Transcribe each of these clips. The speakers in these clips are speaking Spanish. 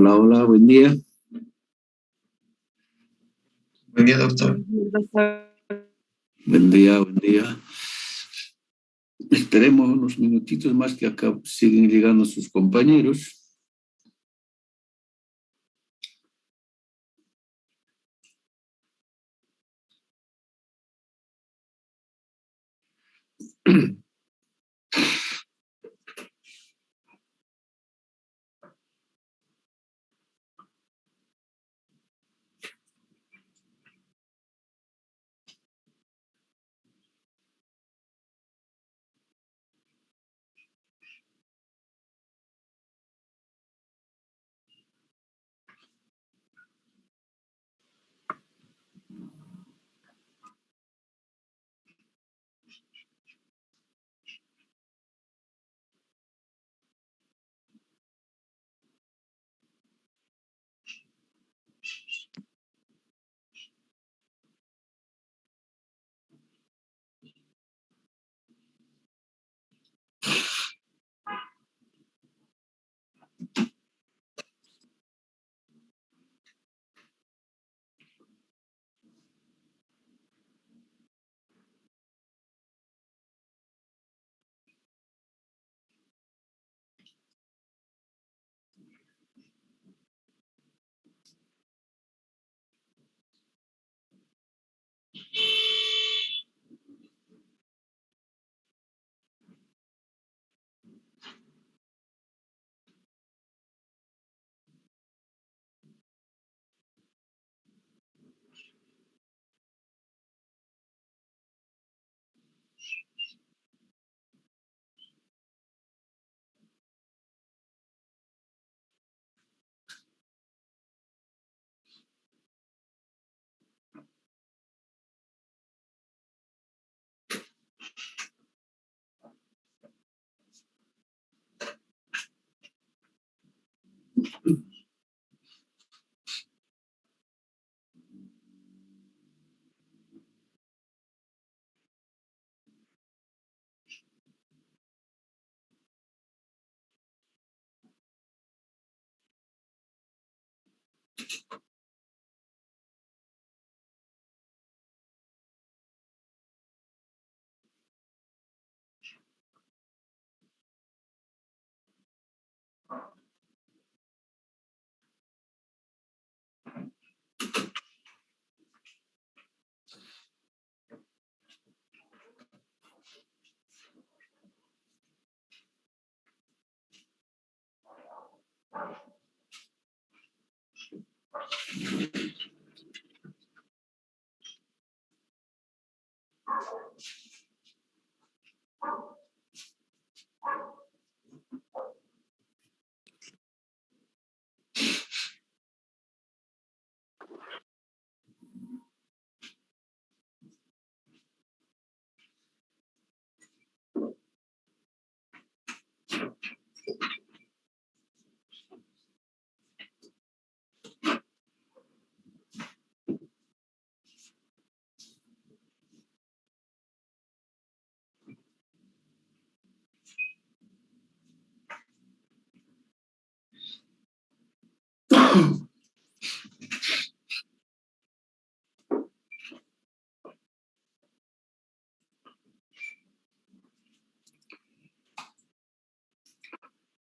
Hola, hola, buen día. Buen día, doctor. Buen día, buen día. Esperemos unos minutitos más que acá siguen llegando sus compañeros.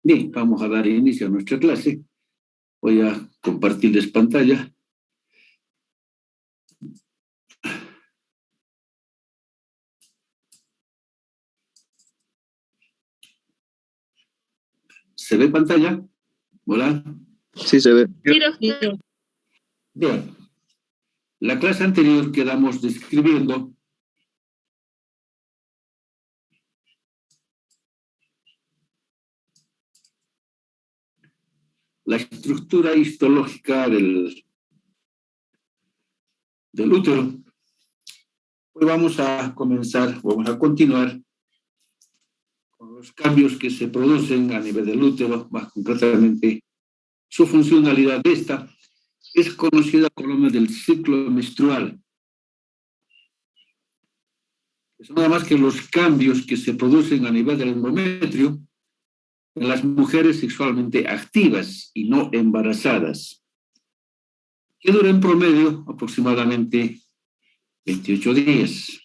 Bien, vamos a dar inicio a nuestra clase. Voy a compartirles pantalla. ¿Se ve pantalla? Hola. Sí, se ve. Bien. La clase anterior quedamos describiendo la estructura histológica del útero. Hoy vamos a continuar con los cambios que se producen a nivel del útero, más concretamente su funcionalidad. Esta es conocida con el nombre del ciclo menstrual. Es nada más que los cambios que se producen a nivel del endometrio en las mujeres sexualmente activas y no embarazadas, que dura en promedio aproximadamente 28 días.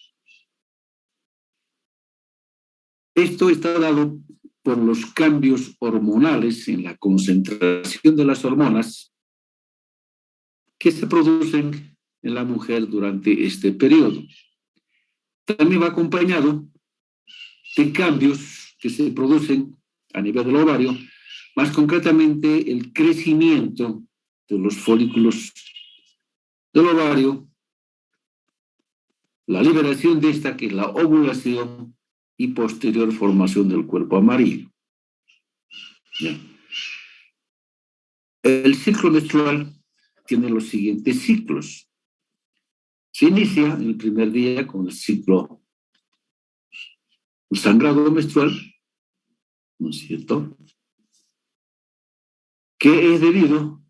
Esto está dado por los cambios hormonales en la concentración de las hormonas que se producen en la mujer durante este periodo. También va acompañado de cambios que se producen a nivel del ovario, más concretamente el crecimiento de los folículos del ovario, la liberación de esta, que es la ovulación, y posterior formación del cuerpo amarillo. ¿Ya? El ciclo menstrual tiene los siguientes ciclos. Se inicia en el primer día con el ciclo, el sangrado menstrual, ¿no es cierto?, que es debido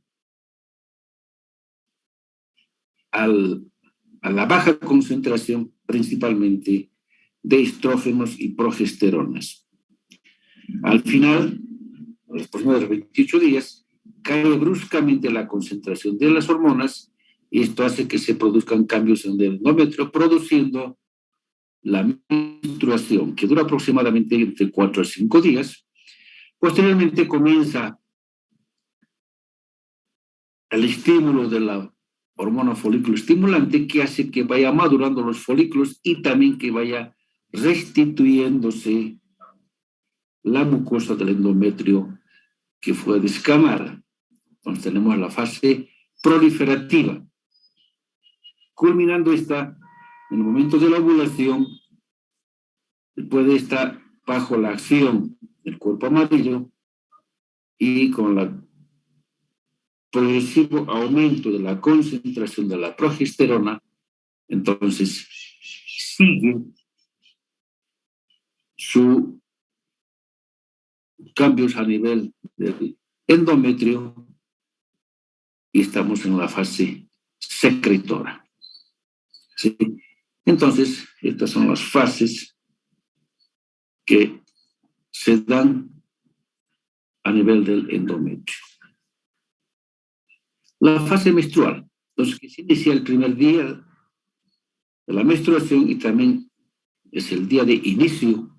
a la baja concentración principalmente de estrógenos y progesteronas. Al final, en los próximos 28 días, cae bruscamente la concentración de las hormonas y esto hace que se produzcan cambios en el endometrio, produciendo la menstruación, que dura aproximadamente entre 4 a 5 días. Posteriormente comienza el estímulo de la hormona folículo estimulante, que hace que vaya madurando los folículos y también que vaya restituyéndose la mucosa del endometrio que fue descamada. Entonces tenemos la fase proliferativa. Culminando esta, en el momento de la ovulación, puede estar bajo la acción del cuerpo amarillo y con el progresivo aumento de la concentración de la progesterona, entonces sigue sus cambios a nivel del endometrio y estamos en la fase secretora. ¿Sí? Entonces, estas son las fases que se dan a nivel del endometrio. La fase menstrual, entonces, que se inicia el primer día de la menstruación y también es el día de inicio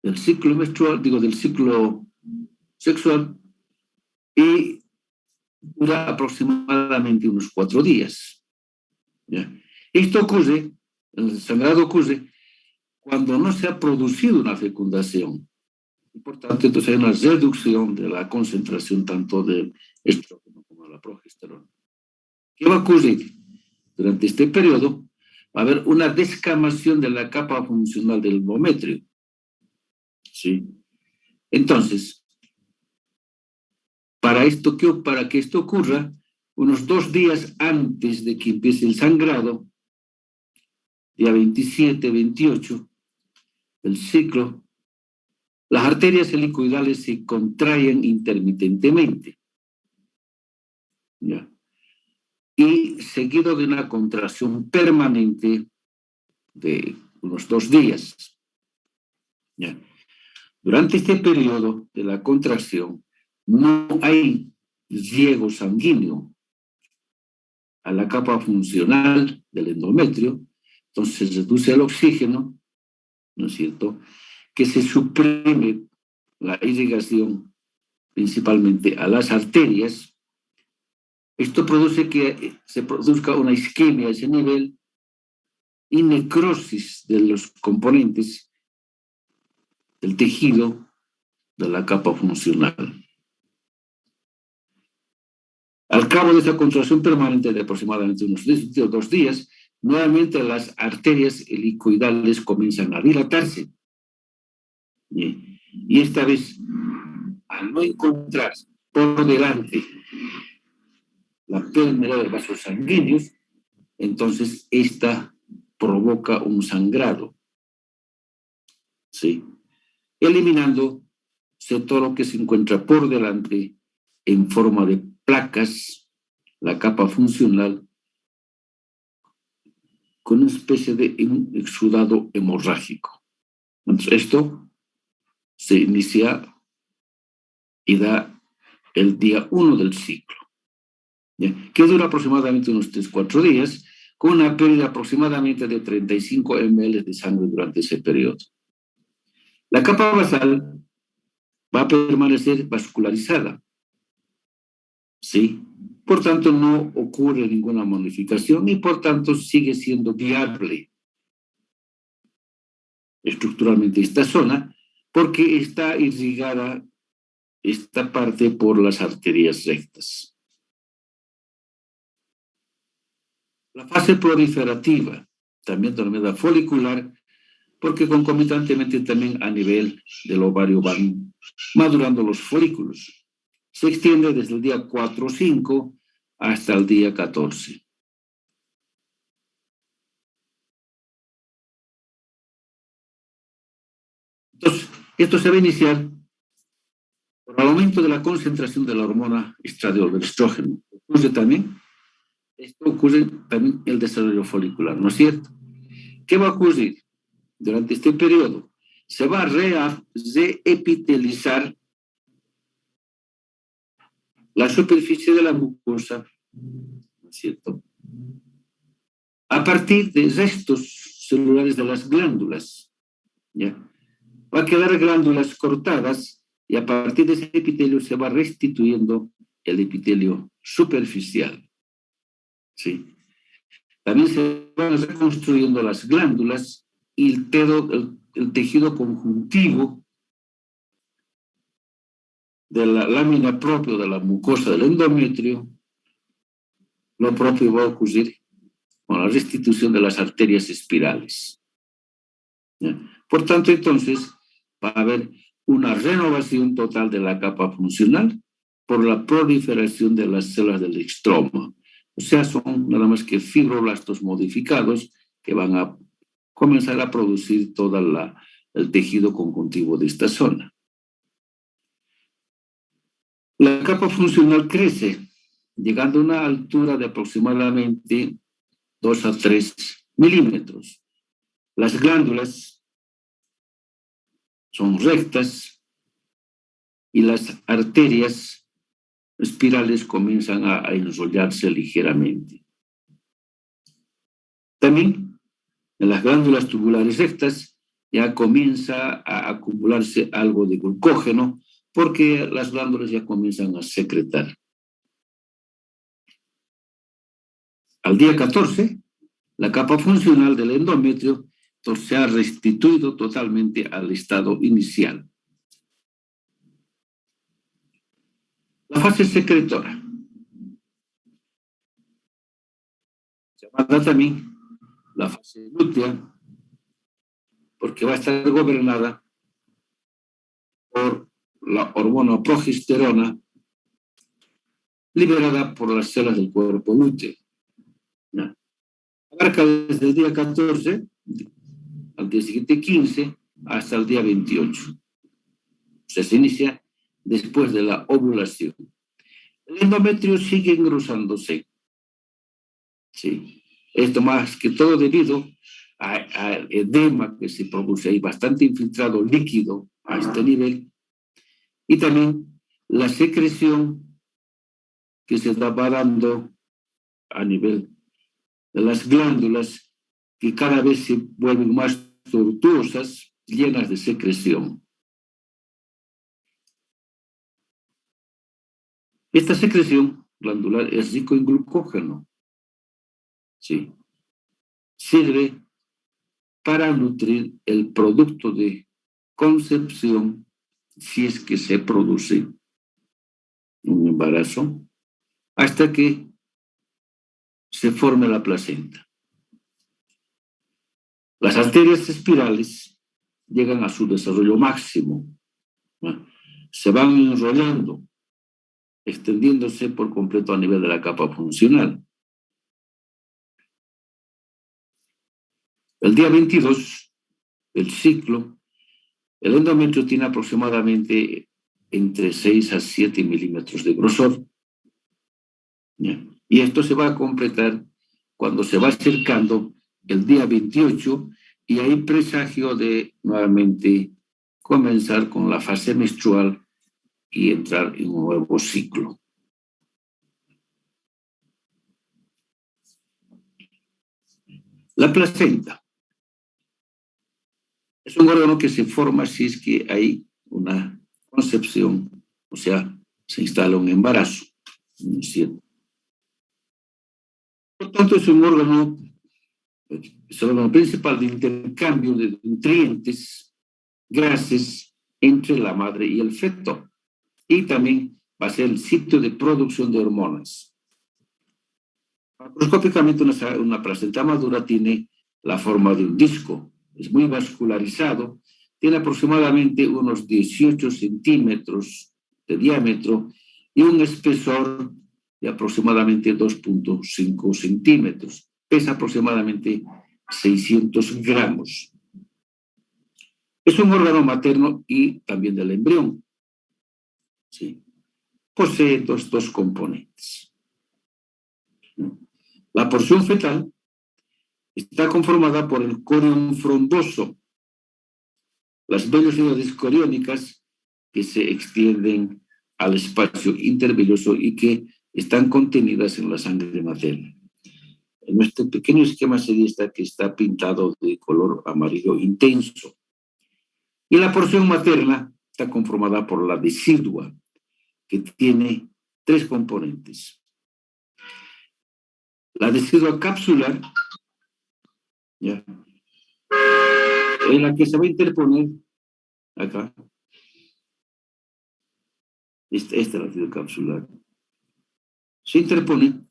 del ciclo menstrual, del ciclo sexual, y dura aproximadamente unos 4 días. ¿Ya? Esto ocurre, el sangrado ocurre cuando no se ha producido una fecundación. Y por tanto, entonces hay una reducción de la concentración tanto del estrógeno como de la progesterona. ¿Qué va a ocurrir? Durante este periodo va a haber una descamación de la capa funcional del endometrio. ¿Sí? Entonces, para que esto ocurra, unos 2 días antes de que empiece el sangrado, día 27, 28 del ciclo, las arterias helicoidales se contraen intermitentemente. ¿Ya? Y seguido de una contracción permanente de unos 2 días. ¿Ya? Durante este periodo de la contracción no hay riego sanguíneo a la capa funcional del endometrio, entonces se reduce el oxígeno, ¿no es cierto?, que se suprime la irrigación principalmente a las arterias. Esto produce que se produzca una isquemia a ese nivel y necrosis de los componentes del tejido de la capa funcional. Al cabo de esa contracción permanente de aproximadamente unos 2 días, nuevamente las arterias helicoidales comienzan a dilatarse. Y esta vez, al no encontrar por delante la permeabilidad de vasos sanguíneos, entonces esta provoca un sangrado, ¿sí?, eliminándose todo lo que se encuentra por delante en forma de placas, la capa funcional, con una especie de exudado hemorrágico. Entonces, esto se inicia y da el día 1 del ciclo, ¿ya? Que dura aproximadamente unos 3-4 días, con una pérdida aproximadamente de 35 ml de sangre durante ese periodo. La capa basal va a permanecer vascularizada, ¿sí? Por tanto, no ocurre ninguna modificación y por tanto sigue siendo viable estructuralmente esta zona porque está irrigada esta parte por las arterias rectas. La fase proliferativa, también denominada folicular, porque concomitantemente también a nivel del ovario van madurando los folículos. Se extiende desde el día 4 o 5 hasta el día 14. Entonces, esto se va a iniciar por el aumento de la concentración de la hormona estradiol, del estrógeno. Esto ocurre también en el desarrollo folicular, ¿no es cierto? ¿Qué va a ocurrir durante este periodo? Se va a reepitelizar la superficie de la mucosa, ¿no es cierto?, a partir de restos celulares de las glándulas, ¿ya? Va a quedar glándulas cortadas y a partir de ese epitelio se va restituyendo el epitelio superficial, ¿sí? También se van reconstruyendo las glándulas y el tejido conjuntivo de la lámina propia de la mucosa del endometrio. Lo propio va a ocurrir con la restitución de las arterias espirales, ¿ya? Por tanto, entonces, va a haber una renovación total de la capa funcional por la proliferación de las células del estroma. O sea, son nada más que fibroblastos modificados que van a comenzar a producir todo el tejido conjuntivo de esta zona. La capa funcional crece, llegando a una altura de aproximadamente 2 a 3 milímetros. Las glándulas son rectas y las arterias espirales comienzan a enrollarse ligeramente. También en las glándulas tubulares rectas ya comienza a acumularse algo de glucógeno porque las glándulas ya comienzan a secretar. Al día 14, la capa funcional del endometrio se ha restituido totalmente al estado inicial. La fase secretora, llamada también la fase lútea, porque va a estar gobernada por la hormona progesterona liberada por las células del cuerpo lúteo. ¿Ya? Abarca desde el día 14 al día siguiente 15 hasta el día 28. O sea, se inicia después de la ovulación. El endometrio sigue engrosándose. Sí. Esto más que todo debido al edema que se produce. Hay bastante infiltrado líquido a este nivel. Y también la secreción que se va dando a nivel de las glándulas, que cada vez se vuelven más tortuosas, llenas de secreción. Esta secreción glandular es rico en glucógeno. Sí. Sirve para nutrir el producto de concepción si es que se produce un embarazo, hasta que se forme la placenta. Las arterias espirales llegan a su desarrollo máximo, ¿no? Se van enrollando, extendiéndose por completo a nivel de la capa funcional. El día 22 del ciclo, el endometrio tiene aproximadamente entre 6 a 7 milímetros de grosor, ¿ya? Y esto se va a completar cuando se va acercando el día 28 y hay presagio de nuevamente comenzar con la fase menstrual y entrar en un nuevo ciclo. La placenta es un órgano que se forma si es que hay una concepción, o sea, se instala un embarazo, ¿no es cierto? Por tanto, es un órgano principal de intercambio de nutrientes, gases entre la madre y el feto. Y también va a ser el sitio de producción de hormonas. Macroscópicamente, una placenta madura tiene la forma de un disco, es muy vascularizado, tiene aproximadamente unos 18 centímetros de diámetro y un espesor de aproximadamente 2.5 centímetros. Pesa aproximadamente 600 gramos. Es un órgano materno y también del embrión. ¿Sí? Posee estos dos componentes. La porción fetal está conformada por el corión frondoso, las vellosidades coriónicas que se extienden al espacio intervelloso y que están contenidas en la sangre materna. En este pequeño esquema se dice que está pintado de color amarillo intenso. Y la porción materna está conformada por la decidua, que tiene 3 componentes. La decidua capsular, ¿ya?, en la que se va a interponer acá. Esta es la decidua capsular. Se interpone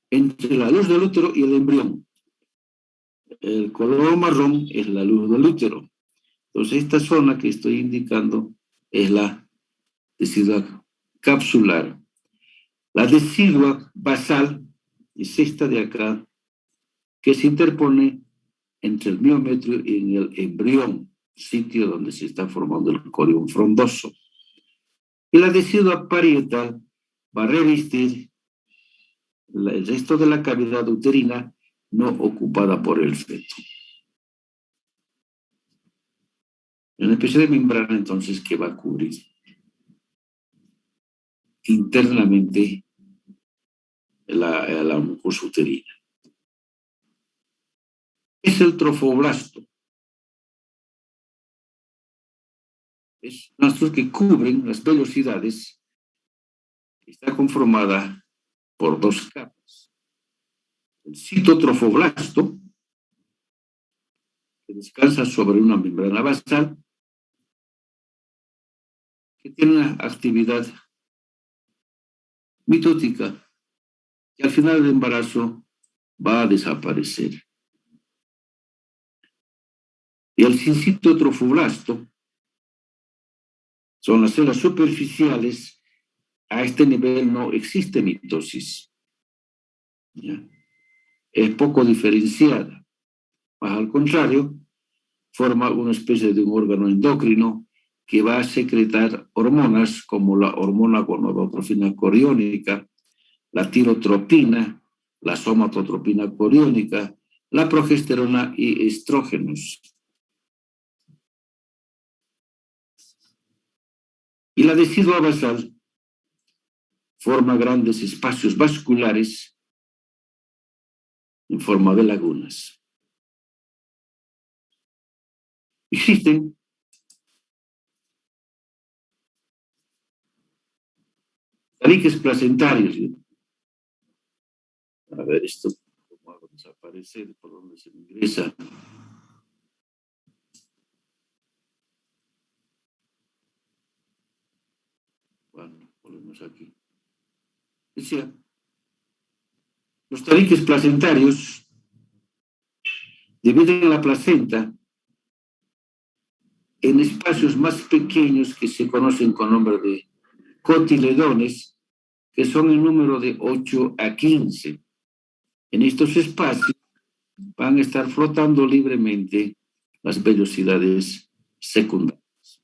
entre la luz del útero y el embrión. El color marrón es la luz del útero. Entonces, esta zona que estoy indicando es la decidua capsular. La decidua basal es esta de acá, que se interpone entre el miómetro y el embrión, sitio donde se está formando el corión frondoso. Y la decidua parietal va a revestir el resto de la cavidad uterina no ocupada por el feto. Una especie de membrana, entonces, que va a cubrir internamente la mucosa uterina. Es el trofoblasto. Es nuestros que cubren las vellosidades. Está conformada por 2 capas. El citotrofoblasto, que descansa sobre una membrana basal, que tiene una actividad mitótica, que al final del embarazo va a desaparecer. Y el citotrofoblasto son las células superficiales. A este nivel no existe mitosis. ¿Ya? Es poco diferenciada. Más al contrario, forma una especie de un órgano endocrino que va a secretar hormonas como la hormona gonadotrofina coriónica, la tirotropina, la somatotropina coriónica, la progesterona y estrógenos. Y la decidua basal forma grandes espacios vasculares en forma de lagunas. Existen tabiques placentarios. A ver, esto cómo hago desaparecer, por dónde se ingresa. Bueno, volvemos aquí. Decía, los tabiques placentarios dividen la placenta en espacios más pequeños que se conocen con nombre de cotiledones, que son en número de 8 a 15. En estos espacios van a estar flotando libremente las vellosidades secundarias.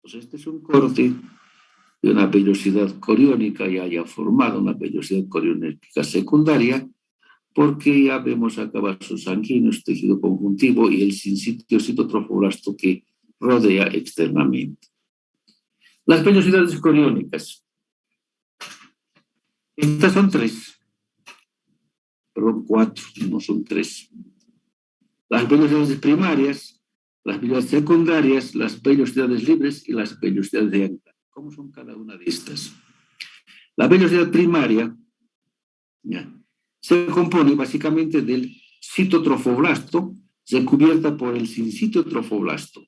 Pues este es un corte de una vellosidad coriónica, ya haya formado una vellosidad coriónica secundaria, porque ya vemos acá vasos sanguíneos, tejido conjuntivo y el sitio citotrofoblasto que rodea externamente. Las vellosidades coriónicas. Estas son 3. Perdón, 4, no son 3. Las vellosidades primarias, las vellosidades secundarias, las vellosidades libres y las vellosidades de ancla. ¿Cómo son cada una de estas? La vellosidad primaria se compone básicamente del citotrofoblasto recubierta por el sincitiotrofoblasto.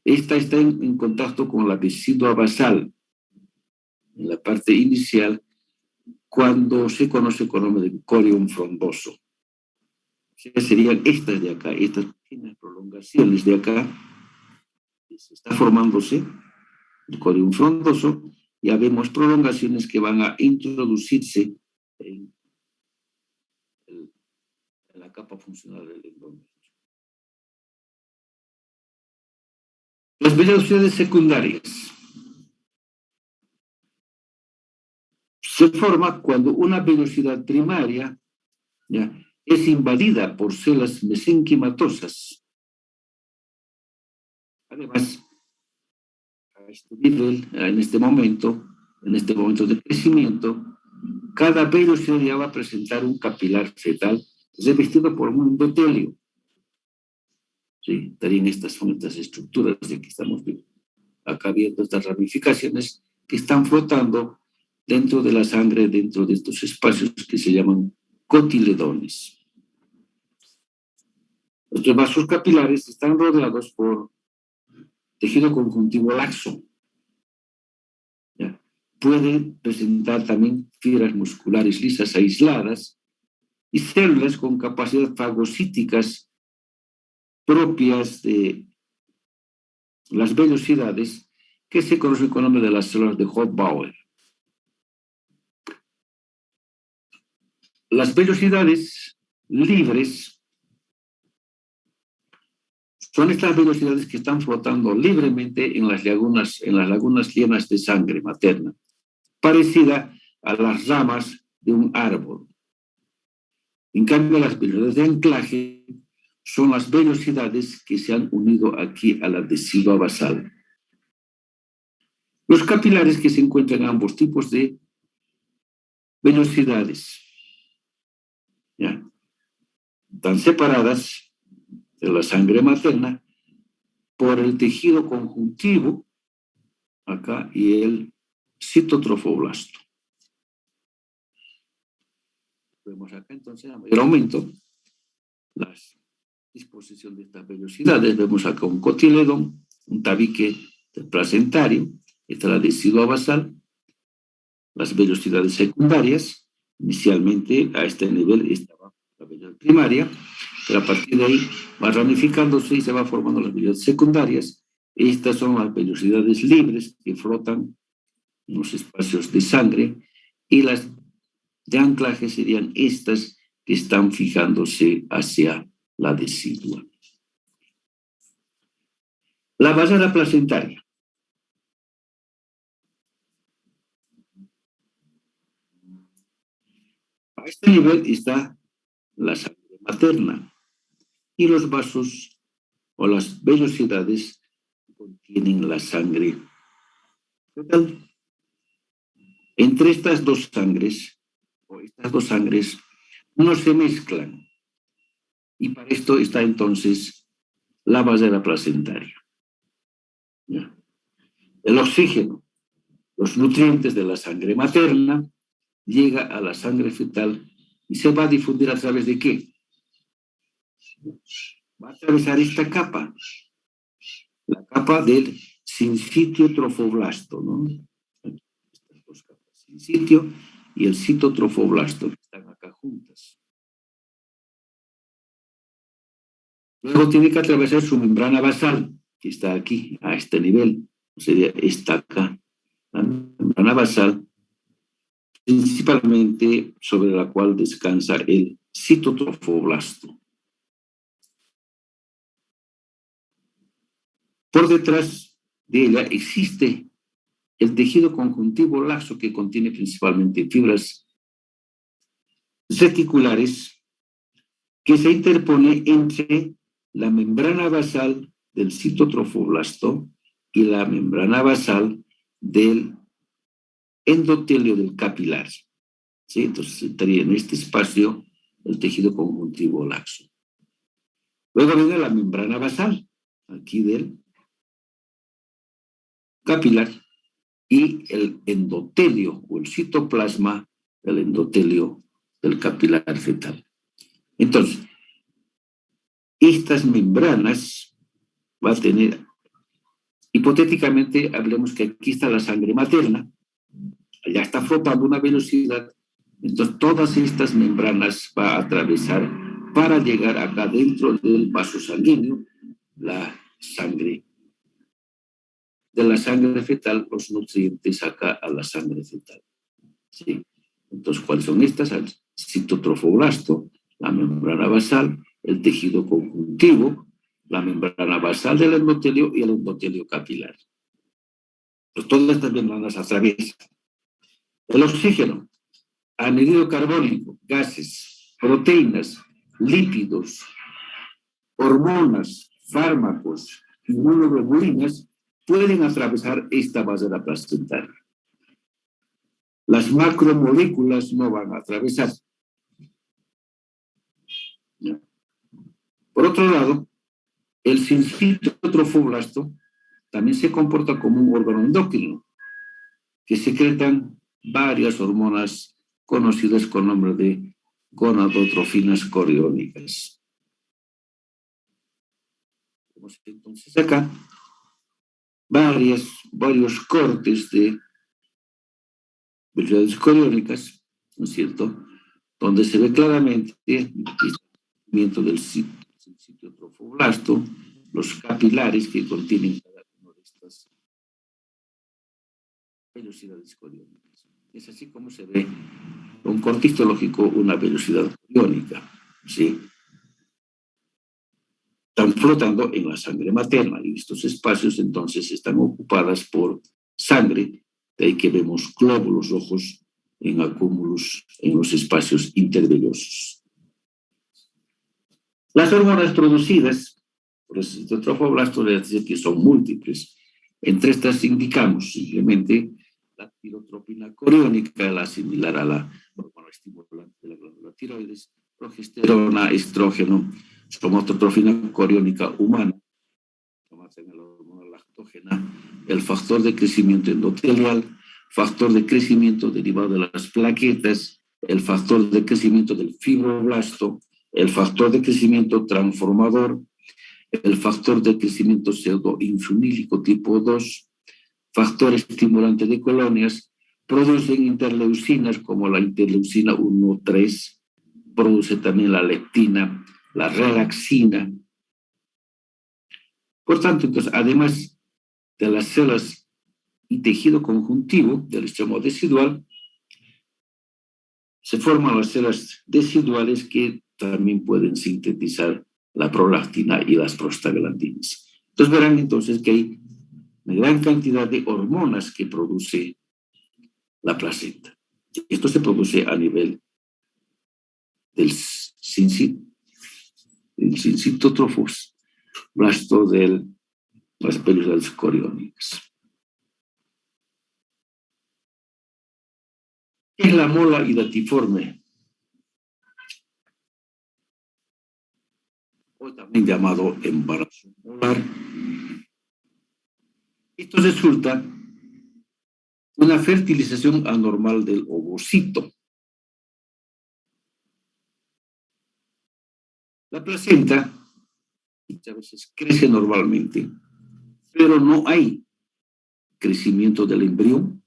Esta está en contacto con la decidua basal en la parte inicial, cuando se conoce con el nombre de corium frondoso. O sea, serían estas de acá, estas pequeñas prolongaciones de acá, se está formándose el corium frondoso. Ya vemos prolongaciones que van a introducirse en la capa funcional del endómetrio. Las vellosidades secundarias se forma cuando una vellosidad primaria es invadida por células mesenquimatosas. Además, a este nivel, en este momento de crecimiento, cada vellosidad ya va a presentar un capilar fetal revestido por un endotelio. Sí, estarían estas estructuras de que estamos acá viendo estas ramificaciones que están flotando dentro de la sangre, dentro de estos espacios que se llaman cotiledones. Estos vasos capilares están rodeados por tejido conjuntivo laxo. Pueden presentar también fibras musculares lisas aisladas y células con capacidades fagocíticas propias de las vellosidades que se conocen con el nombre de las células de Hofbauer. Las vellosidades libres son estas vellosidades que están flotando libremente en las lagunas llenas de sangre materna, parecida a las ramas de un árbol. En cambio, las vellosidades de anclaje son las vellosidades que se han unido aquí a la decidua basal. Los capilares que se encuentran en ambos tipos de vellosidades están separadas de la sangre materna por el tejido conjuntivo acá y el citotrofoblasto. Vemos acá entonces a mayor aumento la disposición de estas vellosidades. Vemos acá un cotiledón, un tabique placentario, esta es la decidua basal, las vellosidades secundarias. Inicialmente a este nivel estaba la vellosidad primaria, pero a partir de ahí va ramificándose y se va formando las vellosidades secundarias. Estas son las vellosidades libres que flotan en los espacios de sangre, y las de anclaje serían estas que están fijándose hacia la decidua. La basala placentaria. A este nivel está la sangre materna y los vasos o las vellosidades contienen la sangre fetal. Entre estas dos sangres no se mezclan, y para esto está entonces la basala placentaria. El oxígeno, los nutrientes de la sangre materna, llega a la sangre fetal y se va a difundir a través de ¿qué? Va a atravesar esta capa, la capa del sincitiotrofoblasto, ¿no? Estas dos capas, sincitio y el citotrofoblasto, que están acá juntas. Luego tiene que atravesar su membrana basal, que está aquí, a este nivel, sería esta acá, la membrana basal, principalmente sobre la cual descansa el citotrofoblasto. Por detrás de ella existe el tejido conjuntivo laxo, que contiene principalmente fibras reticulares, que se interpone entre la membrana basal del citotrofoblasto y la membrana basal del endotelio del capilar. ¿Sí? Entonces estaría en este espacio el tejido conjuntivo laxo. Luego viene la membrana basal, aquí del capilar, y el endotelio o el citoplasma del endotelio del capilar fetal. Entonces, estas membranas va a tener, hipotéticamente, hablemos que aquí está la sangre materna, allá está flotando a una velocidad, entonces todas estas membranas va a atravesar para llegar acá dentro del vaso sanguíneo, la sangre, de la sangre fetal, los nutrientes acá a la sangre fetal. ¿Sí? Entonces, ¿cuáles son estas? El citotrofoblasto, la membrana basal, el tejido conjuntivo, la membrana basal del endotelio y el endotelio capilar. Pues todas estas membranas atraviesan. El oxígeno, anhídrido carbónico, gases, proteínas, lípidos, hormonas, fármacos, inmunoglobulinas pueden atravesar esta barrera placentaria. Las macromoléculas no van a atravesar. Por otro lado, el citotrofoblasto también se comporta como un órgano endocrino que secretan varias hormonas conocidas con nombre de gonadotrofinas coriónicas. Entonces acá varios cortes de velocidades coriónicas, ¿no es cierto?, donde se ve claramente el crecimiento del citotrofoblasto, los capilares que contienen cada una de estas velocidades coriónicas. Es así como se ve un corte histológico, una velocidad coriónica, ¿sí? Están flotando en la sangre materna y estos espacios entonces están ocupadas por sangre, de ahí que vemos glóbulos rojos en acúmulos en los espacios intervellosos. Las hormonas producidas por el citotrofoblasto, es decir, que son múltiples. Entre estas indicamos simplemente la tirotropina coriónica, la similar a la hormona estimulante de la glándula tiroides, progesterona, estrógeno, somatotrofina coriónica humana, la hormona lactógena, el factor de crecimiento endotelial, factor de crecimiento derivado de las plaquetas, el factor de crecimiento del fibroblasto, el factor de crecimiento transformador, el factor de crecimiento pseudoinsunílico tipo 2, factor estimulante de colonias, producen interleucinas como la interleucina 1-3, produce también la leptina, la relaxina. Por tanto, entonces, además de las células y tejido conjuntivo del extremo decidual, se forman las células deciduales que también pueden sintetizar la prolactina y las prostaglandinas. Entonces verán entonces que hay una gran cantidad de hormonas que produce la placenta. Esto se produce a nivel del citotrofoblasto de las velocidades coriónicas. ¿Qué es la mola hidatiforme? O también llamado embarazo molar. Esto resulta de una fertilización anormal del ovocito. La placenta muchas veces crece normalmente, pero no hay crecimiento del embrión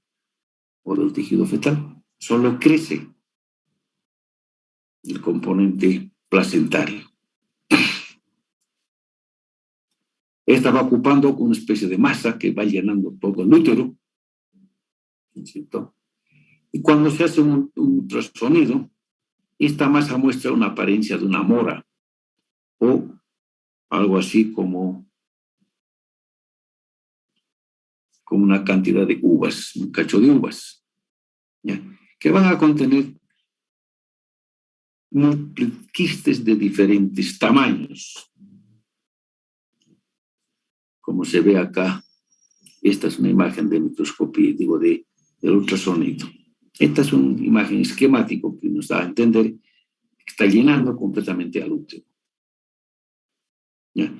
o del tejido fetal, solo crece el componente placentario. Esta va ocupando una especie de masa que va llenando todo el útero, ¿cierto? Y cuando se hace un ultrasonido, esta masa muestra una apariencia de una mora o algo así como una cantidad de uvas, un cacho de uvas, ¿ya?, que van a contener quistes de diferentes tamaños, como se ve acá Esta es una imagen de microscopía, digo, del ultrasonido. Esta es una imagen esquemática que nos da a entender que está llenando completamente al útero. ¿Ya?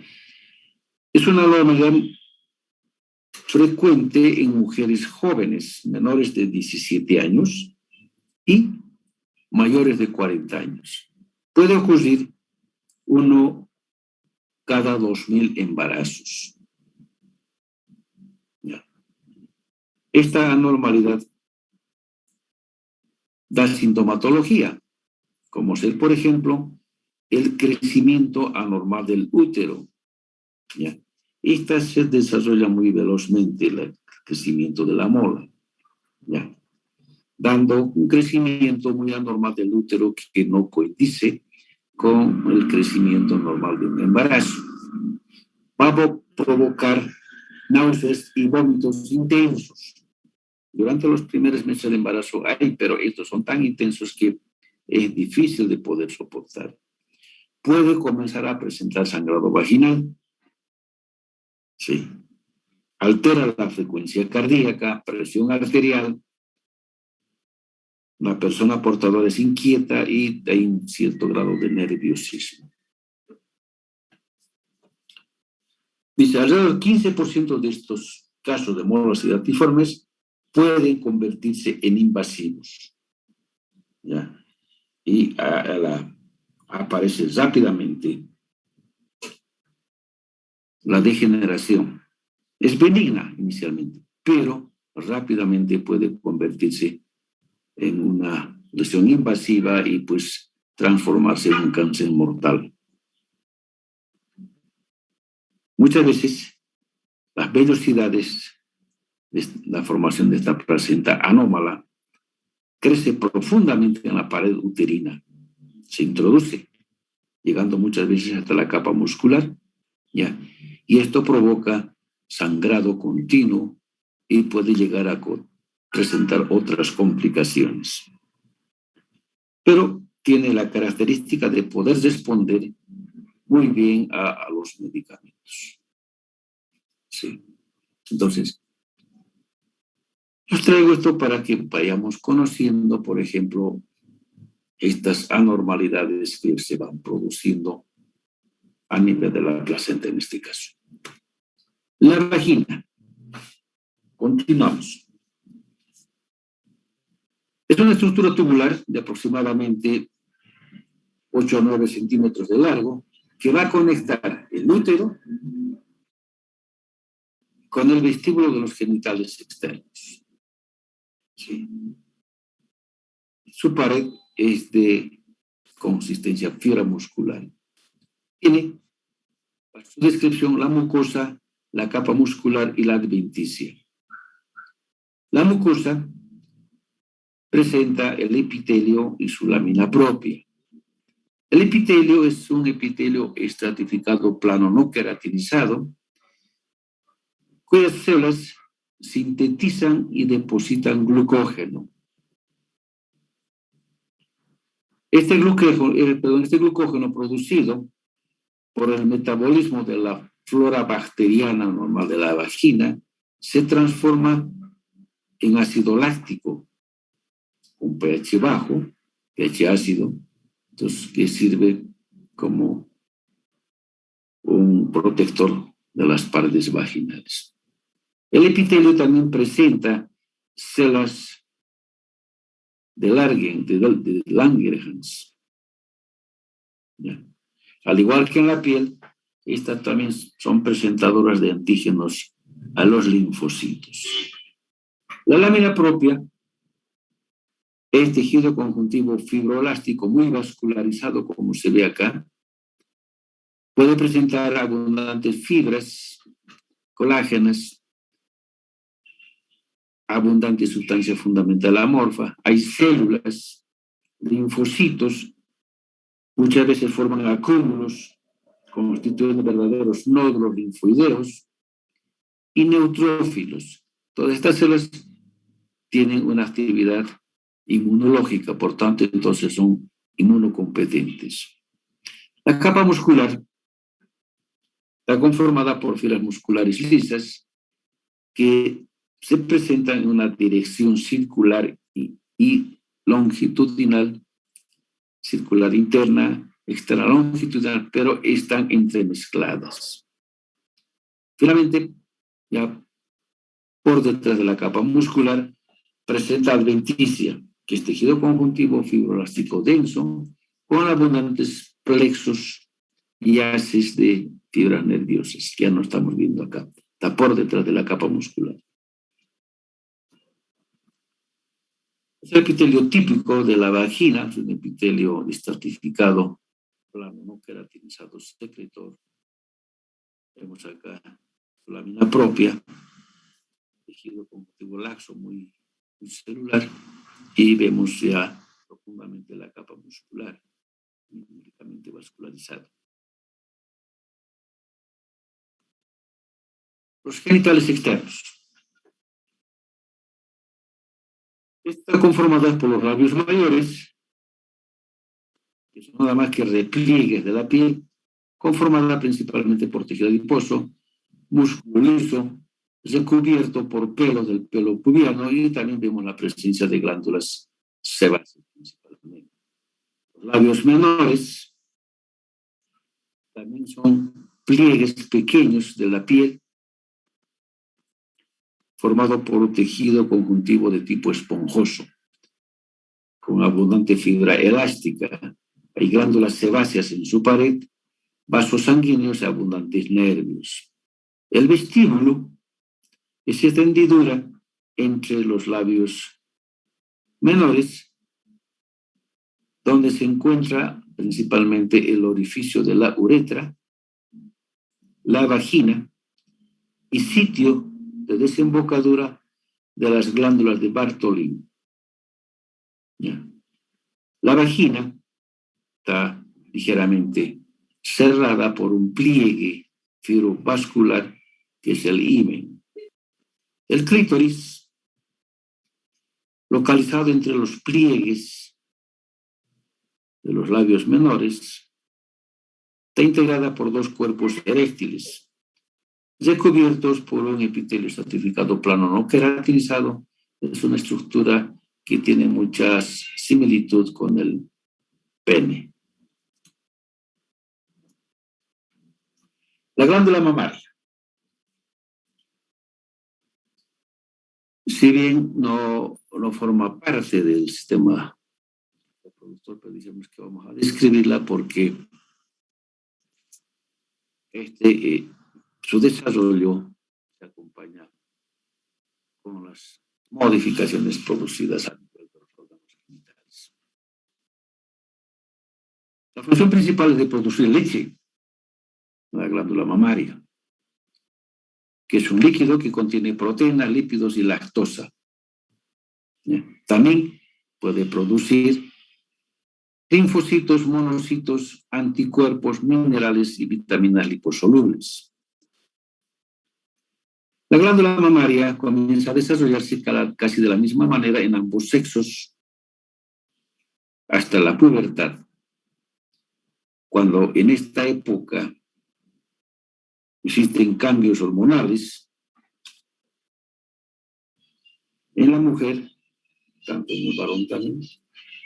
Es una anormalidad frecuente en mujeres jóvenes, menores de 17 años y mayores de 40 años. Puede ocurrir uno cada 2.000 embarazos. ¿Ya? Esta anormalidad da sintomatología, como ser, por ejemplo, el crecimiento anormal del útero. ¿Ya? Esta se desarrolla muy velozmente, el crecimiento de la mola, ¿ya? Dando un crecimiento muy anormal del útero que no coincide con el crecimiento normal de un embarazo. Va a provocar náuseas y vómitos intensos. Durante los primeros meses del embarazo hay, pero estos son tan intensos que es difícil de poder soportar. Puede comenzar a presentar sangrado vaginal. Sí. Altera la frecuencia cardíaca, presión arterial. La persona portadora es inquieta y hay un cierto grado de nerviosismo. Dice, alrededor del 15% de estos casos de molas iratiformes pueden convertirse en invasivos. ¿Ya? Y aparece rápidamente la degeneración. Es benigna inicialmente, pero rápidamente puede convertirse en una lesión invasiva y pues transformarse en un cáncer mortal. Muchas veces las vellosidades de la formación de esta placenta anómala crece profundamente en la pared uterina, se introduce, llegando muchas veces hasta la capa muscular, ¿ya? Y esto provoca sangrado continuo y puede llegar a presentar otras complicaciones. Pero tiene la característica de poder responder muy bien a los medicamentos. Sí. Entonces, os traigo esto para que vayamos conociendo, por ejemplo, estas anormalidades que se van produciendo a nivel de la placenta en este caso. La vagina. Continuamos. Es una estructura tubular de aproximadamente 8 a 9 centímetros de largo que va a conectar el útero con el vestíbulo de los genitales externos. Sí. Su pared es de consistencia fibra muscular. Tiene, para su descripción, la mucosa, la capa muscular y la adventicia. La mucosa presenta el epitelio y su lámina propia. El epitelio es un epitelio estratificado plano no queratinizado, cuyas células sintetizan y depositan glucógeno. Este glucógeno producido por el metabolismo de la flora bacteriana normal de la vagina se transforma en ácido láctico, un pH bajo, pH ácido, entonces, que sirve como un protector de las paredes vaginales. El epitelio también presenta células de Langerhans. ¿Ya? Al igual que en la piel, estas también son presentadoras de antígenos a los linfocitos. La lámina propia es tejido conjuntivo fibroelástico muy vascularizado, como se ve acá. Puede presentar abundantes fibras, colágenas, abundante sustancia fundamental amorfa. Hay células, linfocitos, muchas veces forman acúmulos, constituyen verdaderos nódulos linfoideos y neutrófilos. Todas estas células tienen una actividad inmunológica, por tanto, entonces son inmunocompetentes. La capa muscular está conformada por fibras musculares lisas que se presentan en una dirección circular y longitudinal, circular interna, externa longitudinal, pero están entremezcladas. Finalmente, ya por detrás de la capa muscular, presenta adventicia, que es tejido conjuntivo fibroelástico denso, con abundantes plexos y haces de fibras nerviosas, que ya no estamos viendo acá. Está por detrás de la capa muscular. Es el epitelio típico de la vagina, es un epitelio estratificado, plano no queratinizado secretor. Vemos acá su lámina propia, tejido conjuntivo laxo muy celular, y vemos ya profundamente la capa muscular, únicamente vascularizada. Los genitales externos. Está conformada por los labios mayores, que son nada más que repliegues de la piel, conformada principalmente por tejido adiposo, músculo liso, recubierto por pelos del pelo pubiano, y también vemos la presencia de glándulas sebáceas principalmente. Los labios menores también son pliegues pequeños de la piel, formado por un tejido conjuntivo de tipo esponjoso, con abundante fibra elástica. Hay glándulas sebáceas en su pared, vasos sanguíneos y abundantes nervios. El vestíbulo es esta hendidura entre los labios menores, donde se encuentra principalmente el orificio de la uretra, la vagina y sitio de desembocadura de las glándulas de Bartholin. ¿Ya? La vagina está ligeramente cerrada por un pliegue fibrovascular que es el himen. El clítoris, localizado entre los pliegues de los labios menores, está integrada por dos cuerpos eréctiles, recubiertos por un epitelio estratificado plano no queratinizado. Es una estructura que tiene mucha similitud con el pene. La glándula mamaria. Si bien no forma parte del sistema reproductor, pero digamos que vamos a describirla porque su desarrollo se acompaña con las modificaciones producidas a nivel de los órganos genitales. La función principal es de producir leche, la glándula mamaria, que es un líquido que contiene proteínas, lípidos y lactosa. También puede producir linfocitos, monocitos, anticuerpos, minerales y vitaminas liposolubles. La glándula mamaria comienza a desarrollarse casi de la misma manera en ambos sexos hasta la pubertad, cuando en esta época existen cambios hormonales en la mujer, tanto en el varón también,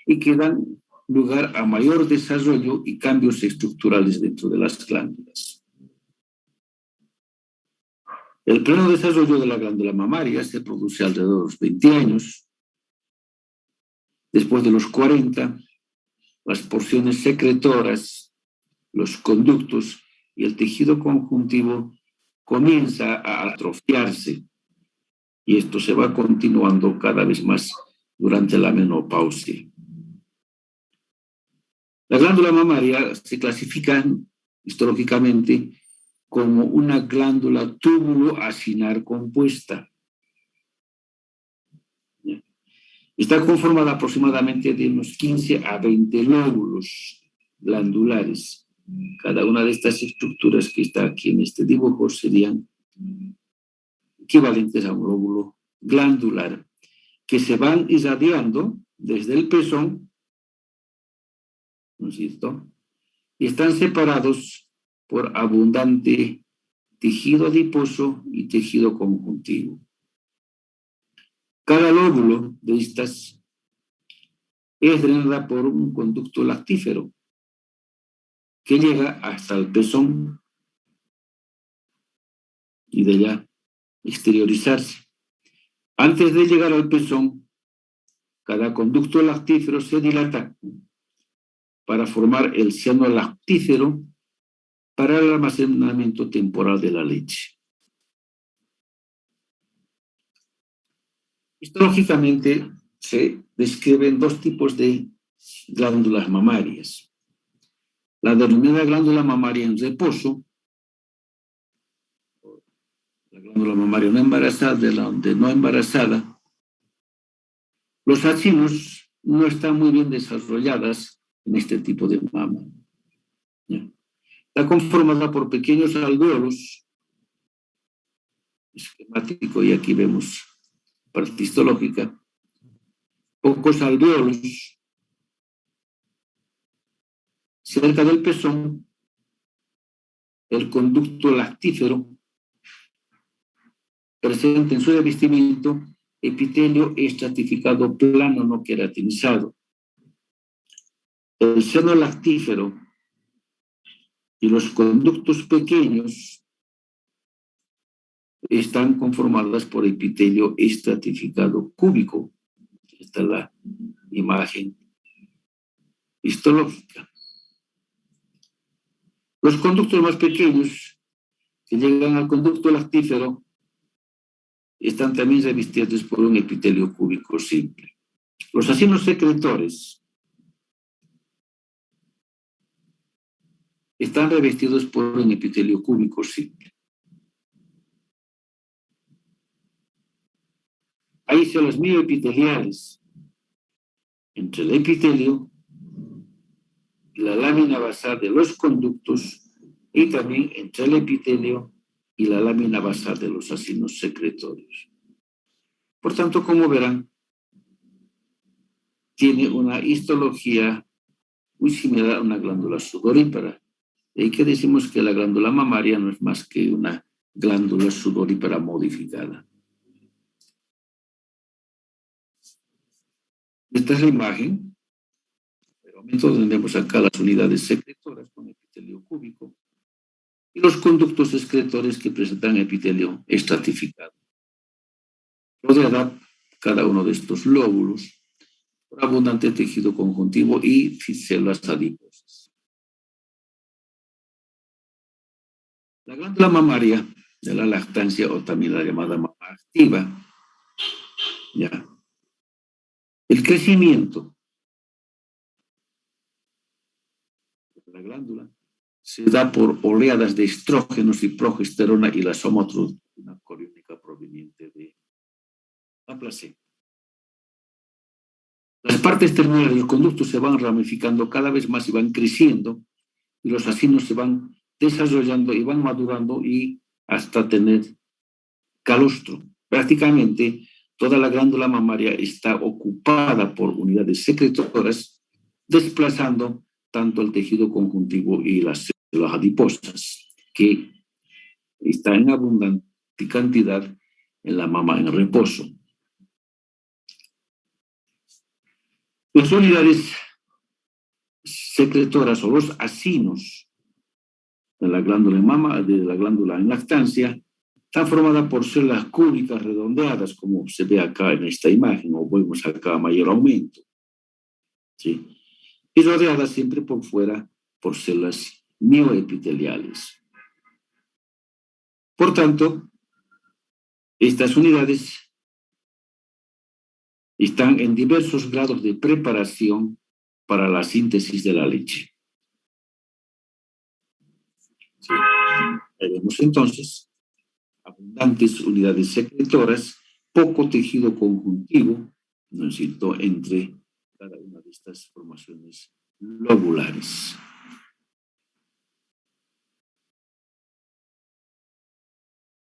y que dan lugar a mayor desarrollo y cambios estructurales dentro de las glándulas. El pleno desarrollo de la glándula mamaria se produce alrededor de los 20 años. Después de los 40, las porciones secretoras, los conductos y el tejido conjuntivo comienza a atrofiarse, y esto se va continuando cada vez más durante la menopausia. La glándula mamaria se clasifica histológicamente como una glándula túbulo acinar compuesta. Está conformada aproximadamente de unos 15 a 20 lóbulos glandulares. Cada una de estas estructuras que está aquí en este dibujo serían equivalentes a un lóbulo glandular, que se van irradiando desde el pezón, ¿no es cierto? Y están separados por abundante tejido adiposo y tejido conjuntivo. Cada lóbulo de estas es drenada por un conducto lactífero que llega hasta el pezón y de allá exteriorizarse. Antes de llegar al pezón, cada conducto lactífero se dilata para formar el ciano lactífero para el almacenamiento temporal de la leche. Histológicamente se describen dos tipos de glándulas mamarias. La denominada glándula mamaria en reposo, la glándula mamaria no embarazada, de la no embarazada. Los acinos no están muy bien desarrolladas en este tipo de mama. ¿Ya? Está conformada por pequeños alvéolos, esquemático, y aquí vemos parte histológica, pocos alvéolos cerca del pezón, el conducto lactífero presente en su revestimiento epitelio estratificado plano no queratinizado. El seno lactífero y los conductos pequeños están conformadas por epitelio estratificado cúbico. Esta es la imagen histológica. Los conductos más pequeños que llegan al conducto lactífero están también revestidos por un epitelio cúbico simple. Los acinos secretores están revestidos por un epitelio cúbico simple. Hay células mioepiteliales entre el epitelio y la lámina basal de los conductos y también entre el epitelio y la lámina basal de los acinos secretorios. Por tanto, como verán, tiene una histología muy similar a una glándula sudorípara. Y que decimos que la glándula mamaria no es más que una glándula sudorípara modificada. Esta es la imagen. Entonces tenemos acá las unidades secretoras con epitelio cúbico y los conductos excretores que presentan epitelio estratificado. Rodeada cada uno de estos lóbulos por abundante tejido conjuntivo y células adiposas. La glándula mamaria de la lactancia, o también la llamada mama activa, ya. El crecimiento de la glándula se da por oleadas de estrógenos y progesterona y la somatostina coriónica proveniente de la placenta. Las partes terminales del conducto se van ramificando cada vez más y van creciendo, y los acinos se van desarrollando y van madurando y hasta tener calostro. Prácticamente toda la glándula mamaria está ocupada por unidades secretoras, desplazando tanto el tejido conjuntivo y las células adiposas, que está en abundante cantidad en la mama en reposo. Las unidades secretoras o los acinos de la glándula en mama, de la glándula en lactancia, están formadas por células cúbicas redondeadas, como se ve acá en esta imagen, o vemos acá a mayor aumento, ¿sí? Y rodeadas siempre por fuera por células mioepiteliales. Por tanto, estas unidades están en diversos grados de preparación para la síntesis de la leche. ¿Sí? Vemos entonces abundantes unidades secretoras, poco tejido conjuntivo, ¿no es cierto?, entre cada una de estas formaciones lobulares.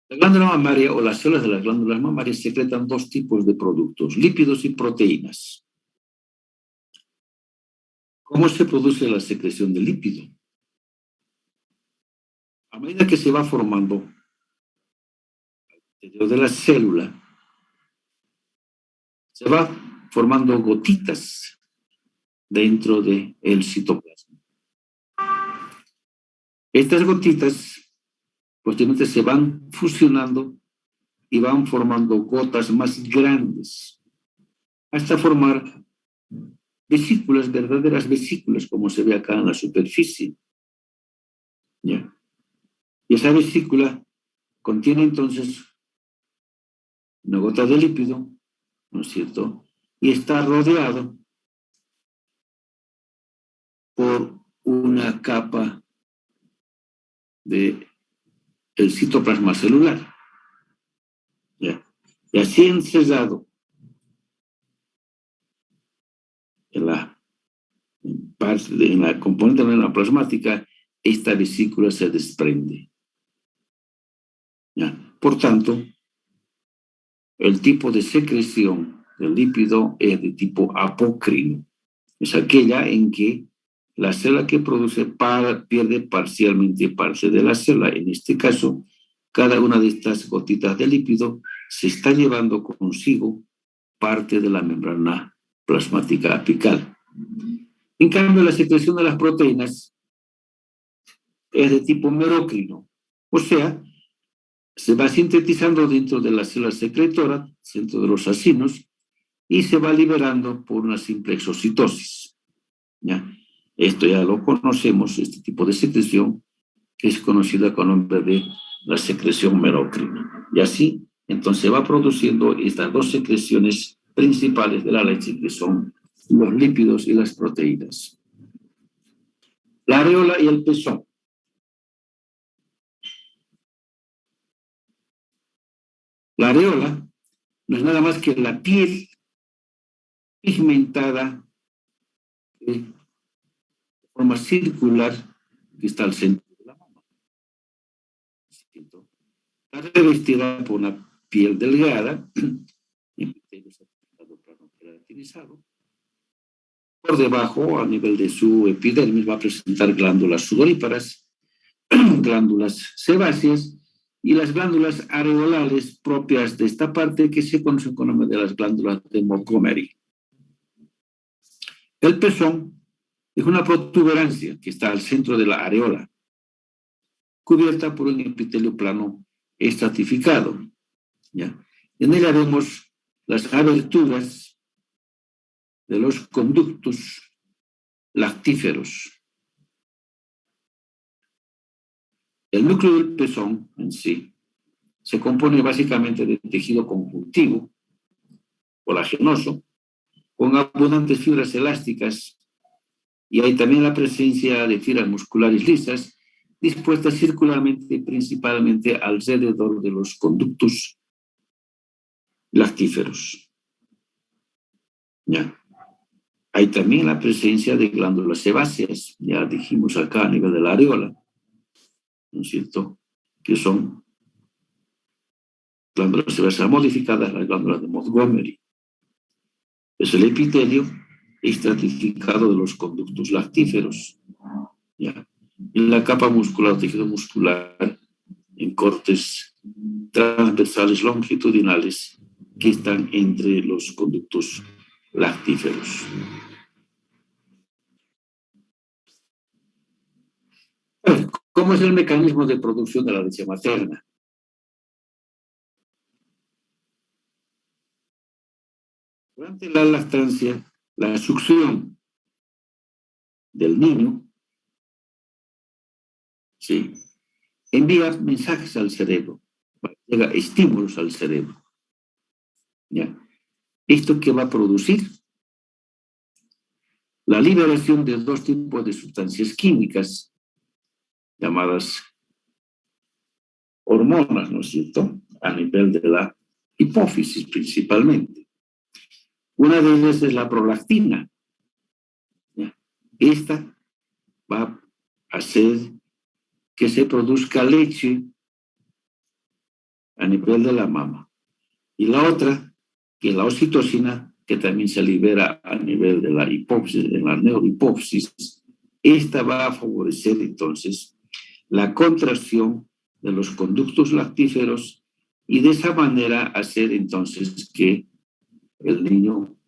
La glándula mamaria o las células de las glándulas mamarias secretan dos tipos de productos, lípidos y proteínas. ¿Cómo se produce la secreción de lípido? A medida que se va formando interior de la célula, se va formando gotitas dentro del citoplasma. Estas gotitas posteriormente se van fusionando y van formando gotas más grandes hasta formar vesículas, verdaderas vesículas, como se ve acá en la superficie. ¿Ya? Y esa vesícula contiene entonces una gota de lípido, ¿no es cierto? Y está rodeado por una capa del citoplasma celular. ¿Ya? Y así encerrado en la componente plasmática, esta vesícula se desprende. ¿Ya? Por tanto, el tipo de secreción del lípido es de tipo apócrino. Es aquella en que la célula que produce pierde parcialmente parte de la célula. En este caso, cada una de estas gotitas de lípido se está llevando consigo parte de la membrana plasmática apical. En cambio, la secreción de las proteínas es de tipo merócrino, o sea, se va sintetizando dentro de la célula secretora, dentro de los acinos, y se va liberando por una simple exocitosis. ¿Ya? Esto ya lo conocemos, este tipo de secreción, que es conocida con el nombre de la secreción merócrina. Y así, entonces, va produciendo estas dos secreciones principales de la leche, que son los lípidos y las proteínas. La areola y el pezón. La areola no es nada más que la piel pigmentada de forma circular que está al centro de la mama. Está revestida por una piel delgada, por debajo, a nivel de su epidermis, va a presentar glándulas sudoríparas, glándulas sebáceas y las glándulas areolales propias de esta parte, que se conocen con el nombre de las glándulas de Montgomery. El pezón es una protuberancia que está al centro de la areola, cubierta por un epitelio plano estratificado. ¿Ya? En ella vemos las aberturas de los conductos lactíferos. El núcleo del pezón en sí se compone básicamente de tejido conjuntivo, colagenoso, con abundantes fibras elásticas, y hay también la presencia de fibras musculares lisas dispuestas circularmente, principalmente alrededor de los conductos lactíferos. ¿Ya? Hay también la presencia de glándulas sebáceas, ya dijimos acá a nivel de la areola, ¿no es cierto?, que son glándulas sebáceas modificadas, las glándulas de Montgomery. Es el epitelio estratificado de los conductos lactíferos. ¿Ya? Y la capa muscular, tejido muscular, en cortes transversales longitudinales que están entre los conductos lactíferos. ¿Cómo es el mecanismo de producción de la leche materna? Durante la lactancia, la succión del niño, ¿sí?, envía mensajes al cerebro, llega estímulos al cerebro. ¿Ya? ¿Esto qué va a producir? La liberación de dos tipos de sustancias químicas llamadas hormonas, ¿no es cierto?, a nivel de la hipófisis principalmente. Una de ellas es la prolactina. ¿Ya? Esta va a hacer que se produzca leche a nivel de la mama. Y la otra, que es la oxitocina, que también se libera a nivel de la hipófisis, de la neurohipófisis. Esta va a favorecer entonces la contracción de los conductos lactíferos y de esa manera hacer entonces que el niño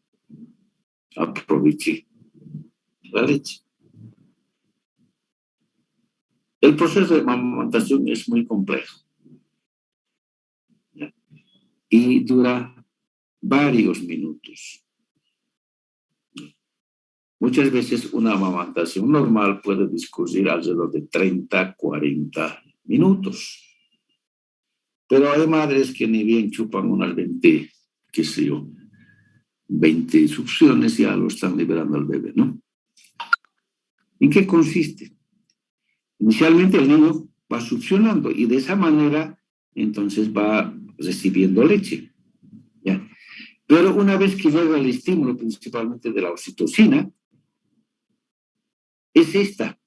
aproveche la leche. El proceso de amamantación es muy complejo, ¿ya? Y dura varios minutos. Muchas veces una amamantación normal puede discurrir alrededor de 30, 40 minutos. Pero hay madres que ni bien chupan unas 20, qué sé yo, 20 succiones, ya lo están liberando al bebé, ¿no? ¿En qué consiste? Inicialmente el niño va succionando y de esa manera entonces va recibiendo leche, ¿ya? Pero una vez que llega el estímulo principalmente de la oxitocina, es esta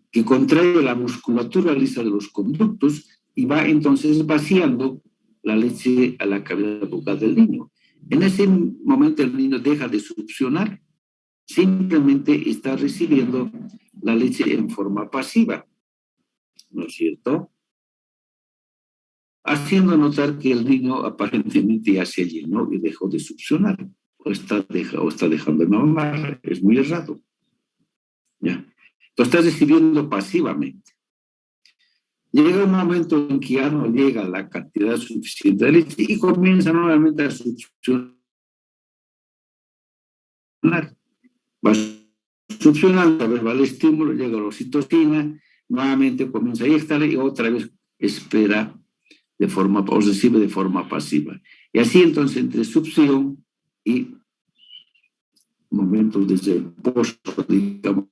que contrae la musculatura lisa de los conductos y va entonces vaciando la leche a la cavidad bucal del niño. En ese momento el niño deja de succionar, simplemente está recibiendo la leche en forma pasiva, ¿no es cierto? Haciendo notar que el niño aparentemente ya se llenó y dejó de succionar, o está dejando de mamar, es muy errado, ¿ya? Lo está recibiendo pasivamente. Llega un momento en que ya no llega la cantidad suficiente de leche y comienza nuevamente a succionar. Va succionando, a ver, va el estímulo, llega la oxitocina, nuevamente comienza a inyectar y otra vez espera de forma, o recibe de forma pasiva. Y así entonces entre succión y momentos de reposo, digamos,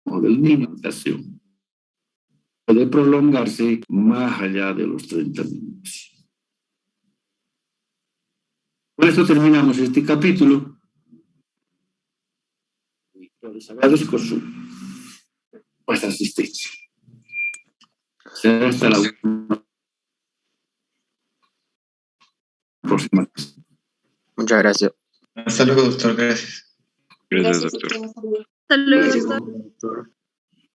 o del niño, puede prolongarse más allá de los 30 minutos. Por eso terminamos este capítulo. Los abogados con su asistencia. Será hasta la próxima. Muchas gracias. Hasta luego, doctor. Gracias. Gracias, doctor. Hasta luego, Gracias, doctor. doctor.